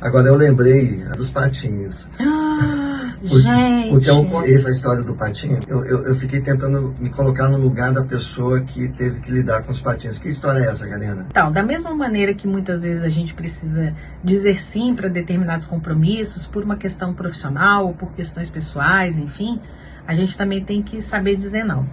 Agora eu lembrei dos patinhos. Gente! Porque essa história do patinho, eu fiquei tentando me colocar no lugar da pessoa que teve que lidar com os patinhos. Que história é essa, Karina? Então, da mesma maneira que muitas vezes a gente precisa dizer sim para determinados compromissos, por uma questão profissional ou por questões pessoais, enfim, a gente também tem que saber dizer não.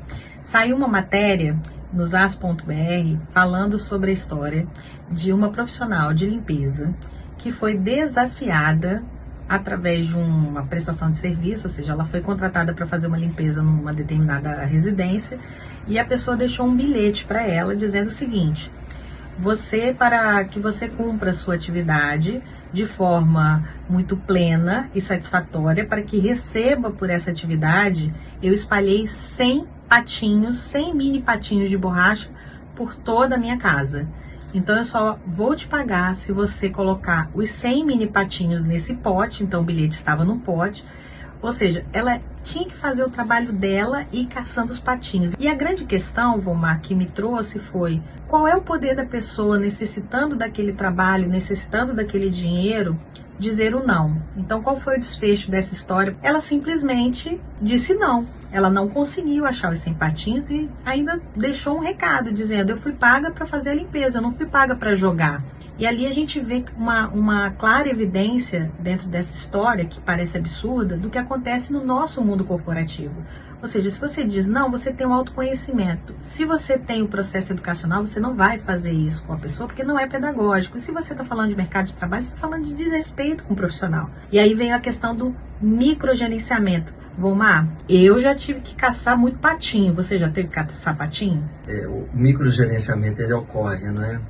Saiu uma matéria nos as.br falando sobre a história de uma profissional de limpeza que foi desafiada através de uma prestação de serviço, ou seja, ela foi contratada para fazer uma limpeza numa determinada residência e a pessoa deixou um bilhete para ela dizendo o seguinte: para que você cumpra a sua atividade de forma muito plena e satisfatória, para que receba por essa atividade, eu espalhei 100 patinhos, 100 mini patinhos de borracha por toda a minha casa. Então eu só vou te pagar se você colocar os 100 mini patinhos nesse pote. Então o bilhete estava no pote. Ou seja, ela tinha que fazer o trabalho dela e ir caçando os patinhos. E a grande questão, Volmar, que me trouxe foi: qual é o poder da pessoa necessitando daquele trabalho, necessitando daquele dinheiro, dizer o não? Então qual foi o desfecho dessa história? Ela simplesmente disse não. Ela não conseguiu achar os 100 patinhos e ainda deixou um recado dizendo: eu fui paga para fazer a limpeza, eu não fui paga para jogar. E ali a gente vê uma clara evidência dentro dessa história, que parece absurda, do que acontece no nosso mundo corporativo. Ou seja, se você diz não, você tem um autoconhecimento. Se você tem o processo educacional, você não vai fazer isso com a pessoa, porque não é pedagógico. E se você está falando de mercado de trabalho, você está falando de desrespeito com o profissional. E aí vem a questão do microgerenciamento. Volmar, eu já tive que caçar muito patinho. Você já teve que caçar patinho? O microgerenciamento, ele ocorre, não é?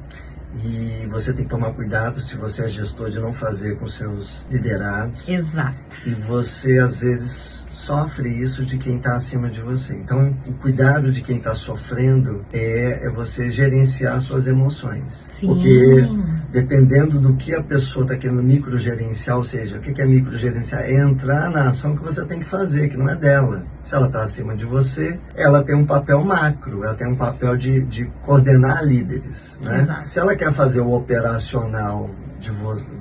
E você tem que tomar cuidado, se você é gestor, de não fazer com seus liderados. Exato. E você, às vezes, sofre isso de quem está acima de você. Então, o cuidado de quem está sofrendo é você gerenciar suas emoções. Sim. Porque, dependendo do que a pessoa está querendo microgerenciar, ou seja, o que é microgerenciar? É entrar na ação que você tem que fazer, que não é dela. Se ela está acima de você, ela tem um papel macro, ela tem um papel de coordenar líderes, né? Exato. Se ela quer fazer o operacional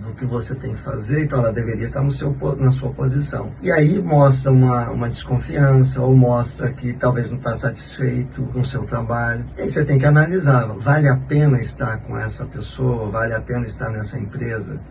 do que você tem que fazer, então ela deveria estar na sua posição. E aí mostra uma desconfiança, ou mostra que talvez não está satisfeito com o seu trabalho. E aí você tem que analisar: vale a pena estar com essa pessoa? Vale a pena estar nessa empresa?